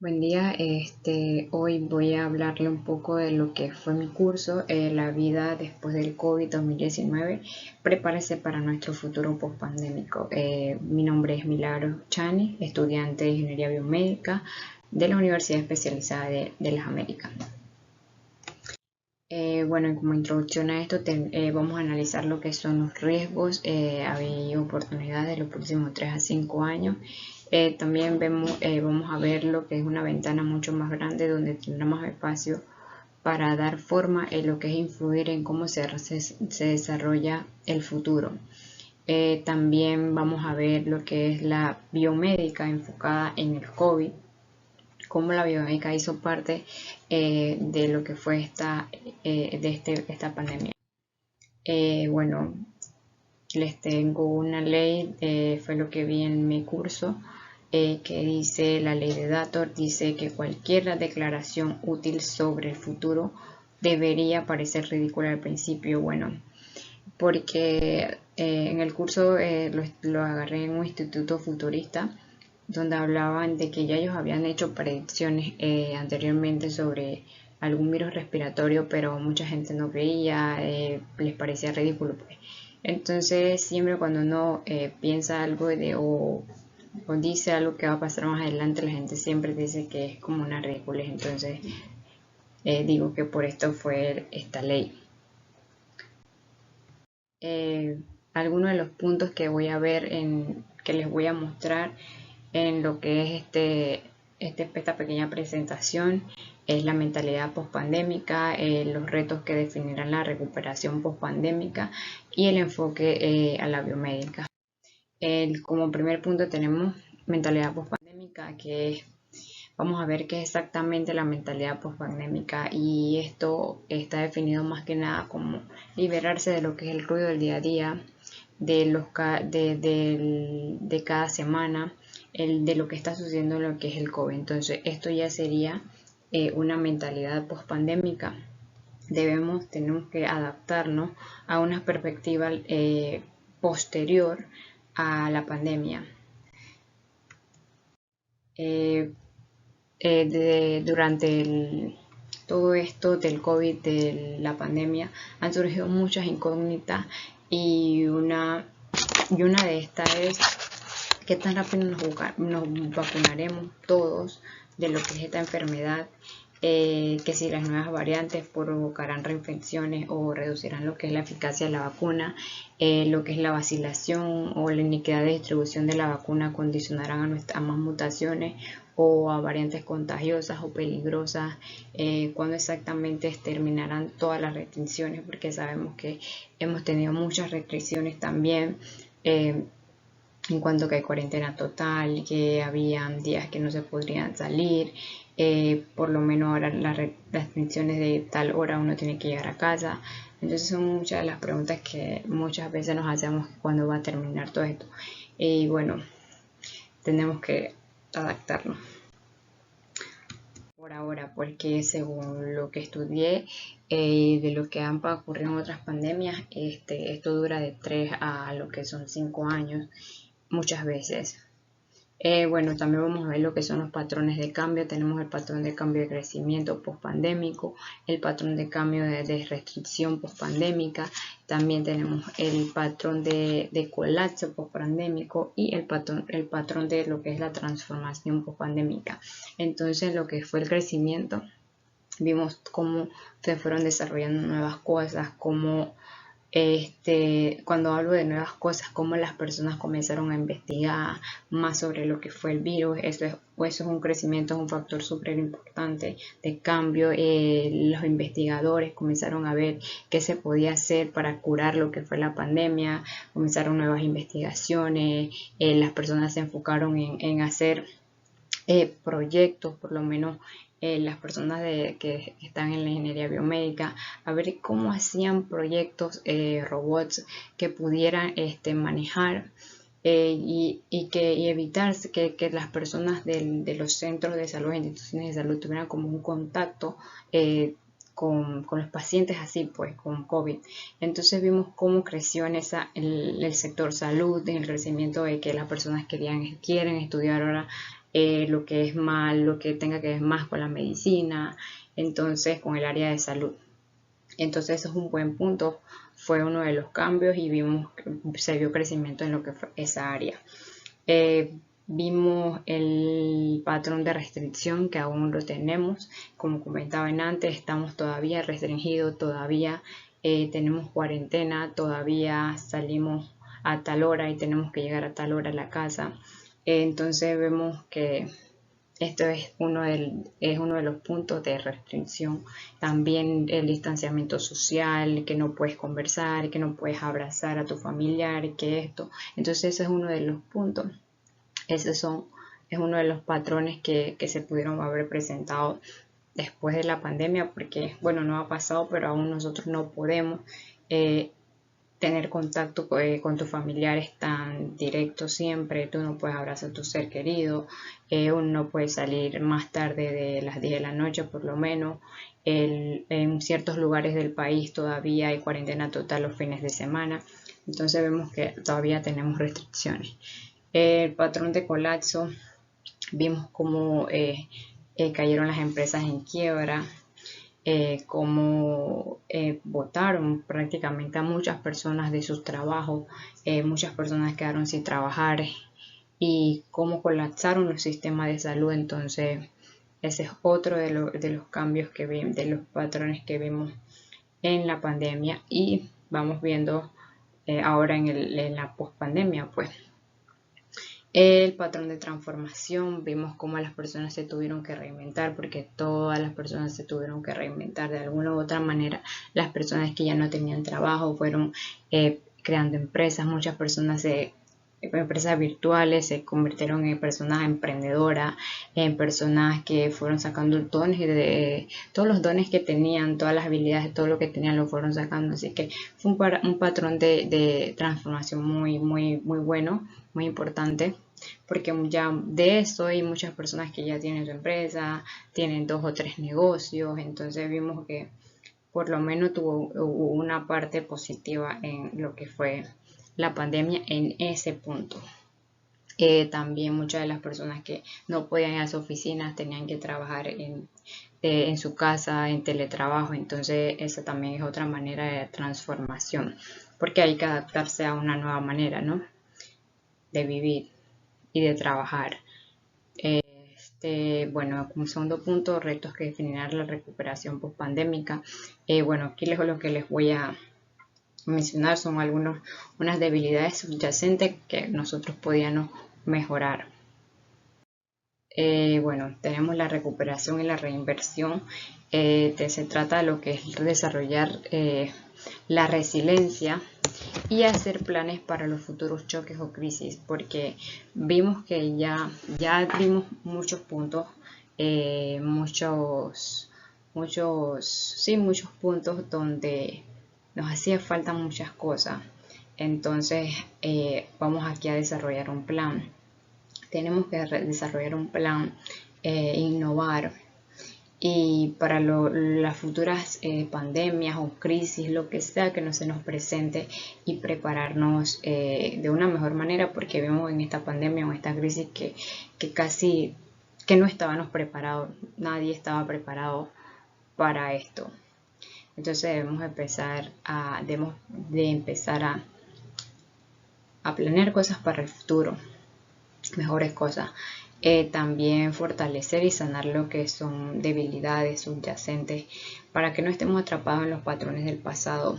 Buen día, hoy voy a hablarle un poco de lo que fue mi curso, La vida después del COVID 2019. Prepárese para nuestro futuro post-pandémico. Mi nombre es Milagros Chani, estudiante de Ingeniería Biomédica de la Universidad Especializada de las Américas. Bueno, como introducción a esto, vamos a analizar lo que son los riesgos y oportunidades de los próximos 3 a 5 años. También vamos a ver lo que es una ventana mucho más grande donde tendrá más espacio para dar forma en lo que es influir en cómo se desarrolla el futuro. También vamos a ver lo que es la biomédica enfocada en el COVID, cómo la biomédica hizo parte de lo que fue esta pandemia. Bueno, les tengo una ley, fue lo que vi en mi curso, que dice, la ley de Dator dice que cualquier declaración útil sobre el futuro debería parecer ridícula al principio. Bueno, porque en el curso lo agarré en un instituto futurista donde hablaban de que ya ellos habían hecho predicciones anteriormente sobre algún virus respiratorio, pero mucha gente no creía, les parecía ridículo, pues. Entonces, siempre cuando uno piensa algo o dice algo que va a pasar más adelante, la gente siempre dice que es como una ridiculez. Entonces, digo que por esto fue esta ley. Algunos de los puntos que voy a ver, que les voy a mostrar en lo que es esta pequeña presentación, es la mentalidad pospandémica, los retos que definirán la recuperación pospandémica y el enfoque a la biomédica. Como primer punto tenemos mentalidad pospandémica, vamos a ver qué es exactamente la mentalidad pospandémica, y esto está definido más que nada como liberarse de lo que es el ruido del día a día, de cada semana, de lo que está sucediendo en lo que es el COVID. Entonces, esto ya sería una mentalidad pospandémica. Tenemos que adaptarnos a una perspectiva posterior a la pandemia. Durante todo esto del COVID, de la pandemia, han surgido muchas incógnitas, y una de estas es qué tan rápido nos vacunaremos todos de lo que es esta enfermedad, que si las nuevas variantes provocarán reinfecciones o reducirán lo que es la eficacia de la vacuna, lo que es la vacilación o la iniquidad de distribución de la vacuna condicionarán a más mutaciones o a variantes contagiosas o peligrosas, cuando exactamente terminarán todas las restricciones, porque sabemos que hemos tenido muchas restricciones también, en cuanto que hay cuarentena total, que habían días que no se podrían salir, por lo menos ahora las restricciones de tal hora uno tiene que llegar a casa. Entonces son muchas de las preguntas que muchas veces nos hacemos cuando va a terminar todo esto. Y bueno, tenemos que adaptarnos por ahora, porque según lo que estudié, de lo que han ocurrido en otras pandemias, esto dura de 3 a lo que son 5 años muchas veces. Bueno, también vamos a ver lo que son los patrones de cambio. Tenemos el patrón de cambio de crecimiento pospandémico, el patrón de cambio de restricción pospandémica, también tenemos el patrón de colapso pospandémico y el patrón de lo que es la transformación pospandémica. Entonces, lo que fue el crecimiento, vimos cómo se fueron desarrollando nuevas cosas, cómo cuando hablo de nuevas cosas, cómo las personas comenzaron a investigar más sobre lo que fue el virus. Eso es un crecimiento, es un factor súper importante de cambio. Los investigadores comenzaron a ver qué se podía hacer para curar lo que fue la pandemia, comenzaron nuevas investigaciones, las personas se enfocaron en hacer proyectos, por lo menos las personas que están en la ingeniería biomédica, a ver cómo hacían proyectos, robots que pudieran manejar, y evitar que las personas de los centros de salud, instituciones de salud, tuvieran como un contacto con los pacientes así, pues, con COVID. Entonces vimos cómo creció el sector salud, en el crecimiento de que las personas quieren estudiar ahora lo que es mal, lo que tenga que ver más con la medicina, entonces con el área de salud. Entonces eso es un buen punto, fue uno de los cambios y vimos que se vio crecimiento en lo que fue esa área. Vimos el patrón de restricción que aún lo tenemos, como comentaba antes, estamos todavía restringidos, todavía tenemos cuarentena, todavía salimos a tal hora y tenemos que llegar a tal hora a la casa. Entonces vemos que esto es uno de los puntos de restricción. También el distanciamiento social, que no puedes conversar, que no puedes abrazar a tu familiar, que esto. Entonces ese es uno de los puntos. Es uno de los patrones que se pudieron haber presentado después de la pandemia, porque, bueno, no ha pasado, pero aún nosotros no podemos tener contacto con tus familiares tan directo siempre. Tú no puedes abrazar a tu ser querido, uno no puede salir más tarde de las 10 de la noche por lo menos. En ciertos lugares del país todavía hay cuarentena total los fines de semana, entonces vemos que todavía tenemos restricciones. El patrón de colapso, vimos cómo cayeron las empresas en quiebra, cómo botaron prácticamente a muchas personas de sus trabajos, muchas personas quedaron sin trabajar y cómo colapsaron los sistemas de salud. Entonces ese es otro de los cambios de los patrones que vimos en la pandemia y vamos viendo ahora en la pospandemia, pues. El patrón de transformación, vimos cómo las personas se tuvieron que reinventar, porque todas las personas se tuvieron que reinventar de alguna u otra manera. Las personas que ya no tenían trabajo fueron creando empresas, muchas personas empresas virtuales se convirtieron en personas emprendedoras, en personas que fueron sacando todos los dones que tenían, todas las habilidades, todo lo que tenían lo fueron sacando. Así que fue un patrón de transformación muy bueno, muy importante, porque ya de eso hay muchas personas que ya tienen su empresa, tienen 2 o 3 negocios. Entonces vimos que por lo menos hubo una parte positiva en lo que fue la pandemia en ese punto. También muchas de las personas que no podían ir a sus oficinas tenían que trabajar en su casa, en teletrabajo. Entonces esa también es otra manera de transformación, porque hay que adaptarse a una nueva manera, ¿no?, de vivir y de trabajar. Bueno, como segundo punto, retos que definirán la recuperación post-pandémica. Bueno, aquí lo que les voy a mencionar son unas debilidades subyacentes que nosotros podíamos mejorar. Bueno, tenemos la recuperación y la reinversión. Se trata de lo que es desarrollar la resiliencia y hacer planes para los futuros choques o crisis, porque vimos que ya vimos muchos puntos, muchos puntos donde nos hacía falta muchas cosas. Entonces vamos aquí a desarrollar un plan. Tenemos que desarrollar un plan, innovar, y para las futuras pandemias o crisis, lo que sea que no se nos presente, y prepararnos de una mejor manera, porque vemos en esta pandemia o esta crisis que casi que no estábamos preparados, nadie estaba preparado para esto. Entonces debemos de empezar a planear cosas para el futuro, mejores cosas. También fortalecer y sanar lo que son debilidades subyacentes para que no estemos atrapados en los patrones del pasado.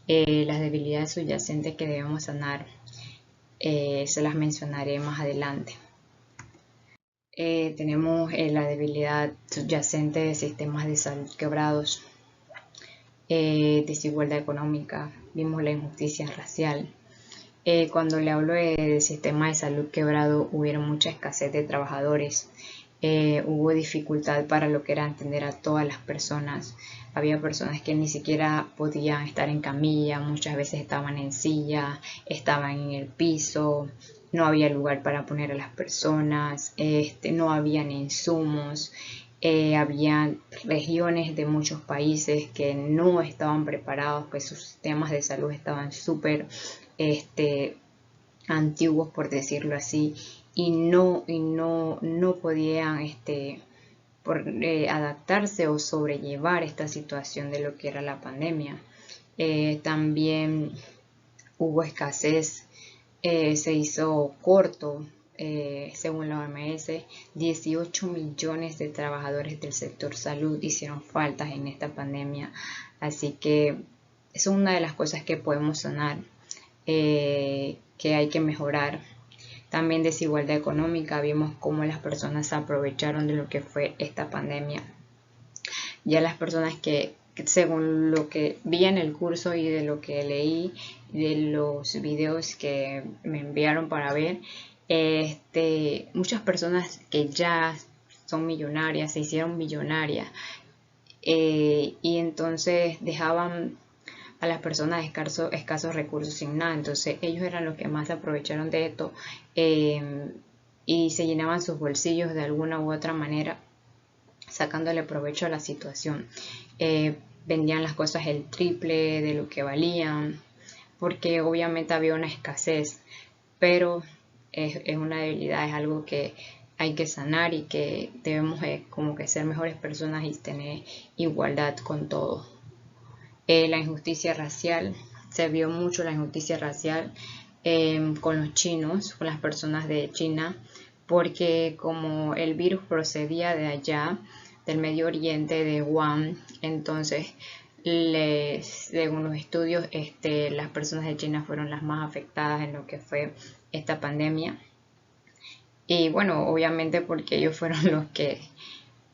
Las debilidades subyacentes que debemos sanar se las mencionaré más adelante. Tenemos la debilidad subyacente de sistemas de salud quebrados, desigualdad económica, vimos la injusticia racial. Cuando le hablo de sistema de salud quebrado, hubieron mucha escasez de trabajadores, hubo dificultad para lo que era atender a todas las personas. Había personas que ni siquiera podían estar en camilla, muchas veces estaban en silla, estaban en el piso, no había lugar para poner a las personas, no habían insumos. Había regiones de muchos países que no estaban preparados, que sus sistemas de salud estaban súper antiguos, por decirlo así, no podían adaptarse o sobrellevar esta situación de lo que era la pandemia. También hubo escasez, se hizo corto, según la OMS, 18 millones de trabajadores del sector salud hicieron faltas en esta pandemia, así que es una de las cosas que podemos sanar, que hay que mejorar. También desigualdad económica, vimos cómo las personas se aprovecharon de lo que fue esta pandemia. Ya las personas que, según lo que vi en el curso y de lo que leí, de los videos que me enviaron para ver, muchas personas que ya son millonarias, se hicieron millonarias, y entonces dejaban a las personas de escasos recursos sin nada. Entonces ellos eran los que más se aprovecharon de esto, y se llenaban sus bolsillos de alguna u otra manera, sacándole provecho a la situación. Vendían las cosas el triple de lo que valían, porque obviamente había una escasez, pero es una debilidad, es algo que hay que sanar y que debemos como que ser mejores personas y tener igualdad con todo. La injusticia racial, se vio mucho la injusticia racial con los chinos, con las personas de China, porque como el virus procedía de allá, del Medio Oriente, de Wuhan, entonces según los estudios, las personas de China fueron las más afectadas en lo que fue esta pandemia. Y bueno, obviamente porque ellos fueron los que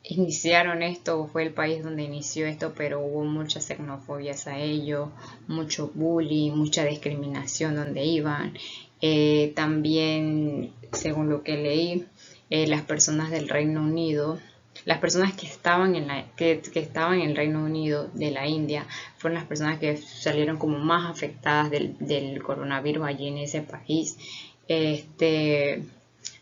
iniciaron esto, fue el país donde inició esto, pero hubo mucha xenofobia hacia ellos, mucho bullying, mucha discriminación donde iban. También, según lo que leí, las personas del Reino Unido, las personas que estaban que estaban en el Reino Unido de la India, fueron las personas que salieron como más afectadas del coronavirus allí en ese país.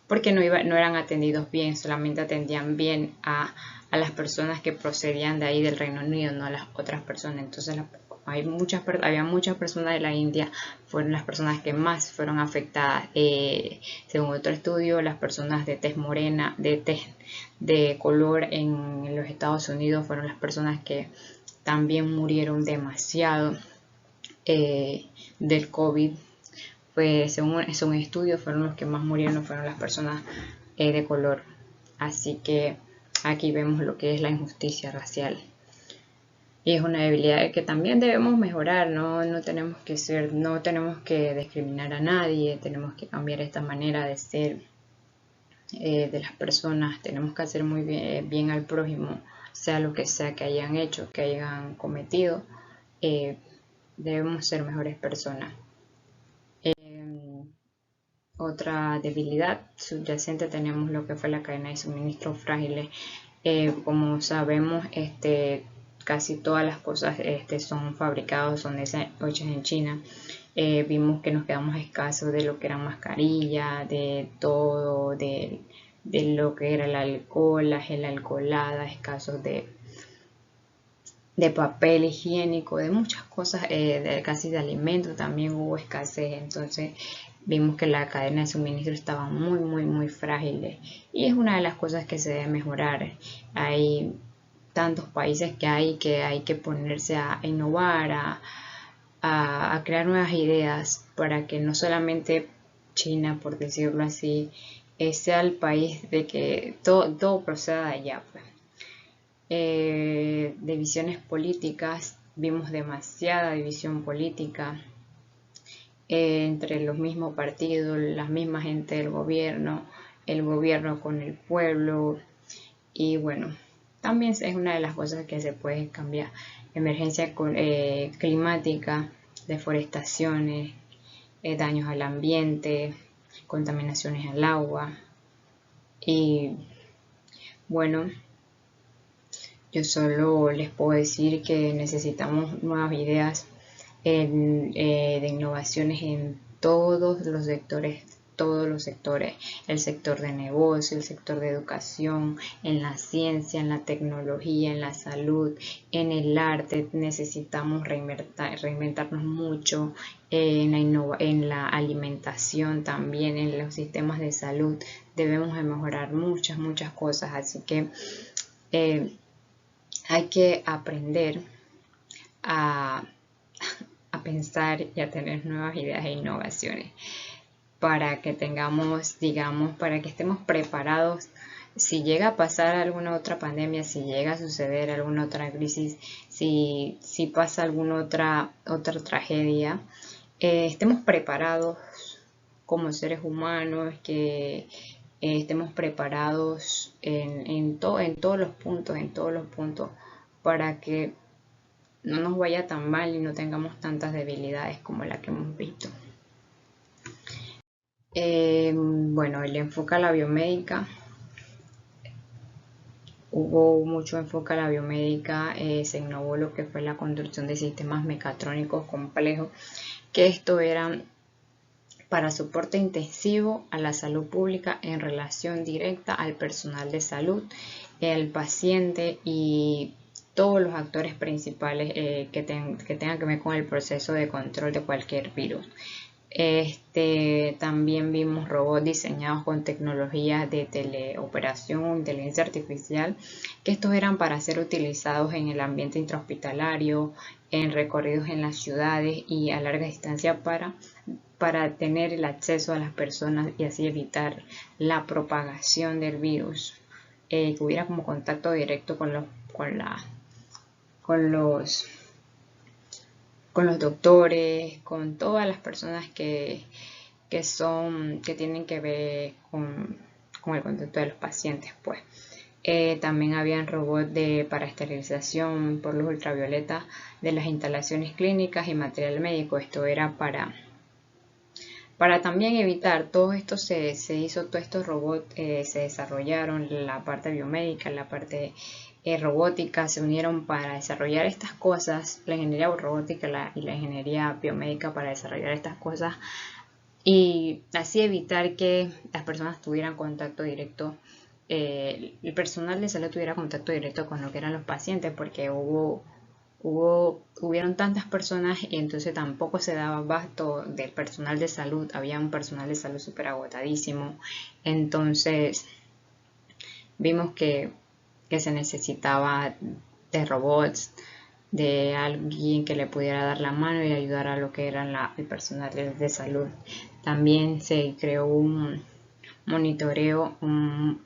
Porque no eran atendidos bien, solamente atendían bien a las personas que procedían de ahí del Reino Unido, no a las otras personas. Entonces había muchas personas de la India, fueron las personas que más fueron afectadas. Según otro estudio, las personas de tez morena, de color en los Estados Unidos, fueron las personas que también murieron demasiado del COVID. Pues según estudios fueron los que más murieron, fueron las personas de color. Así que aquí vemos lo que es la injusticia racial. Y es una debilidad que también debemos mejorar, no tenemos que discriminar a nadie, tenemos que cambiar esta manera de ser de las personas, tenemos que hacer muy bien al prójimo, sea lo que sea que hayan hecho, que hayan cometido, debemos ser mejores personas. Otra debilidad subyacente tenemos lo que fue la cadena de suministros frágiles. Como sabemos, casi todas las cosas son fabricadas, son hechas en China. Vimos que nos quedamos escasos de lo que eran mascarillas, de todo, de lo que era el alcohol, la gel alcoholada, escasos de papel higiénico, de muchas cosas, casi de alimentos también hubo escasez. Entonces vimos que la cadena de suministro estaba muy frágil, y es una de las cosas que se debe mejorar. Hay tantos países que hay que ponerse a innovar, a crear nuevas ideas para que no solamente China, por decirlo así, sea el país de que todo proceda de allá, pues. Divisiones políticas, vimos demasiada división política entre los mismos partidos, la misma gente del gobierno, el gobierno con el pueblo. Y bueno, también es una de las cosas que se puede cambiar. Emergencia climática, deforestaciones, daños al ambiente, contaminaciones al agua. Y bueno, yo solo les puedo decir que necesitamos nuevas ideas de innovaciones en todos los sectores, todos los sectores, el sector de negocio, el sector de educación, en la ciencia, en la tecnología, en la salud, en el arte. Necesitamos reinventarnos mucho, en la alimentación también, en los sistemas de salud. Debemos de mejorar muchas cosas, así que hay que aprender a pensar y a tener nuevas ideas e innovaciones para que tengamos, digamos, para que estemos preparados si llega a pasar alguna otra pandemia, si llega a suceder alguna otra crisis, si pasa alguna otra tragedia, estemos preparados como seres humanos, que estemos preparados en todos los puntos, para que no nos vaya tan mal y no tengamos tantas debilidades como la que hemos visto. Bueno, el enfoque a la biomédica. Hubo mucho enfoque a la biomédica, se innovó lo que fue la construcción de sistemas mecatrónicos complejos, que esto era para soporte intensivo a la salud pública en relación directa al personal de salud, el paciente y todos los actores principales que tengan que ver con el proceso de control de cualquier virus. También vimos robots diseñados con tecnologías de teleoperación o inteligencia artificial, que estos eran para ser utilizados en el ambiente intrahospitalario, en recorridos en las ciudades y a larga distancia para tener el acceso a las personas y así evitar la propagación del virus, que hubiera como contacto directo con los doctores, con todas las personas que tienen que ver con el contacto de los pacientes, pues. También habían robots para esterilización por luz ultravioleta de las instalaciones clínicas y material médico. Esto era para también evitar todo esto. Todos estos robots se desarrollaron, la parte biomédica, la parte robótica, se unieron para desarrollar estas cosas, la ingeniería robótica y la ingeniería biomédica para desarrollar estas cosas y así evitar que las personas tuvieran contacto directo, el personal de salud tuviera contacto directo con lo que eran los pacientes, porque hubieron tantas personas y entonces tampoco se daba abasto del personal de salud. Había un personal de salud súper agotadísimo, entonces vimos que se necesitaba de robots, de alguien que le pudiera dar la mano y ayudar a lo que era el personal de salud. También se creó un monitoreo, un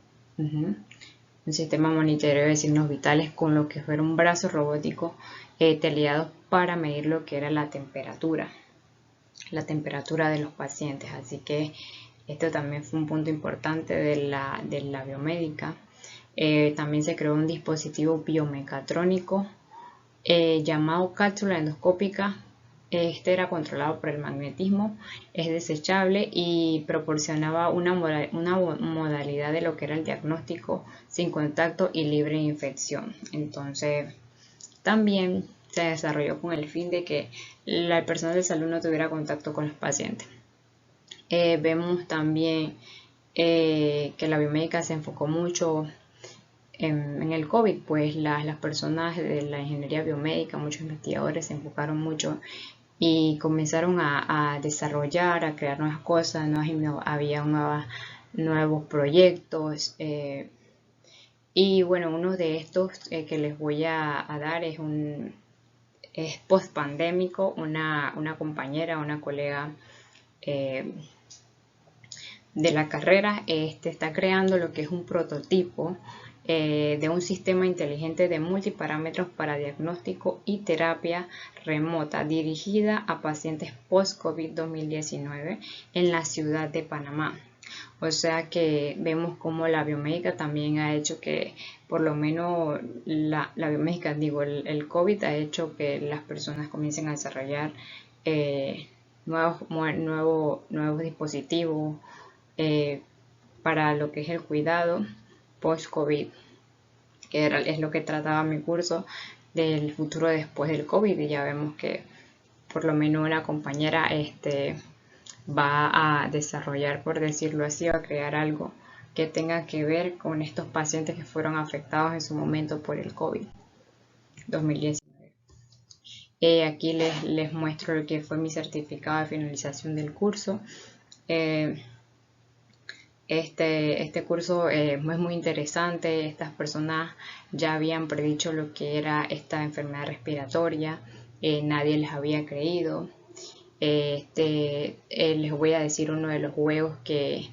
sistema de monitoreo de signos vitales con lo que fuera un brazo robótico teleado para medir lo que era la temperatura de los pacientes. Así que esto también fue un punto importante de la biomédica. También se creó un dispositivo biomecatrónico llamado cápsula endoscópica. Este era controlado por el magnetismo, es desechable y proporcionaba una modalidad de lo que era el diagnóstico sin contacto y libre de infección. Entonces, también se desarrolló con el fin de que el personal de salud no tuviera contacto con los pacientes. Vemos también que la biomédica se enfocó mucho en el COVID, pues las personas de la ingeniería biomédica, muchos investigadores se enfocaron mucho y comenzaron a desarrollar, a crear nuevas cosas, había nuevos proyectos. Y bueno, uno de estos que les voy a dar es post pandémico. Una compañera, una colega de la carrera está creando lo que es un prototipo de un sistema inteligente de multiparámetros para diagnóstico y terapia remota dirigida a pacientes post-COVID 2019 en la ciudad de Panamá. O sea que vemos como la biomédica también ha hecho que, por lo menos la biomédica, el COVID ha hecho que las personas comiencen a desarrollar nuevos dispositivos para lo que es el cuidado post-COVID, que es lo que trataba mi curso del futuro después del COVID, y ya vemos que por lo menos una compañera va a desarrollar, por decirlo así, o a crear algo que tenga que ver con estos pacientes que fueron afectados en su momento por el COVID-2019. Aquí les muestro lo que fue mi certificado de finalización del curso. Este curso es muy interesante. Estas personas ya habían predicho lo que era esta enfermedad respiratoria. Nadie les había creído. Les voy a decir uno de los juegos que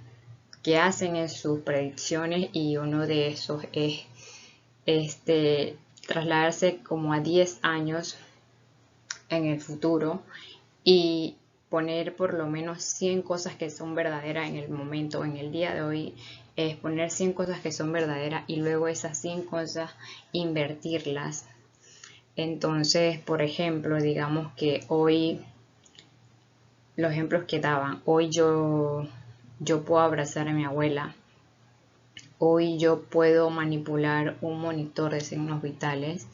hacen en sus predicciones, y uno de esos es trasladarse como a 10 años en el futuro y poner por lo menos 100 cosas que son verdaderas en el momento, en el día de hoy. Es poner 100 cosas que son verdaderas y luego esas 100 cosas invertirlas. Entonces, por ejemplo, digamos que hoy, los ejemplos que daban, hoy yo puedo abrazar a mi abuela. Hoy yo puedo manipular un monitor de signos vitales.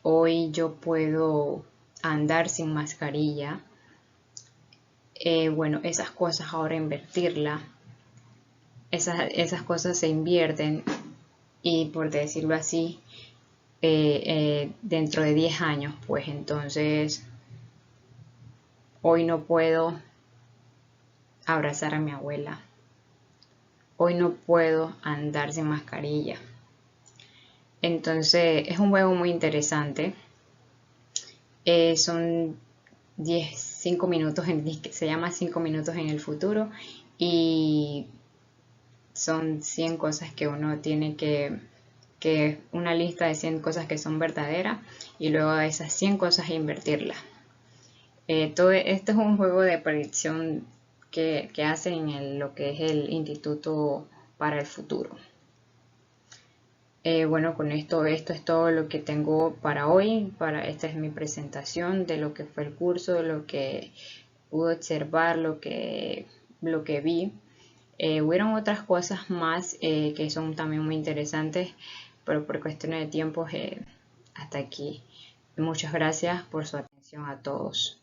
Hoy yo puedo andar sin mascarilla. Bueno, esas cosas ahora invertirlas. Esas cosas se invierten y, por decirlo así, dentro de 10 años, pues entonces hoy no puedo abrazar a mi abuela. Hoy no puedo andar sin mascarilla. Entonces es un juego muy interesante. Son 5 minutos, se llama 5 minutos en el futuro, y son 100 cosas que uno tiene que una lista de 100 cosas que son verdaderas, y luego de esas 100 cosas invertirlas. Todo esto es un juego de predicción que hacen en lo que es el Instituto para el Futuro. Bueno, con esto es todo lo que tengo para hoy. Esta es mi presentación de lo que fue el curso, de lo que pude observar, lo que vi. Hubieron otras cosas más que son también muy interesantes, pero por cuestiones de tiempo hasta aquí. Muchas gracias por su atención a todos.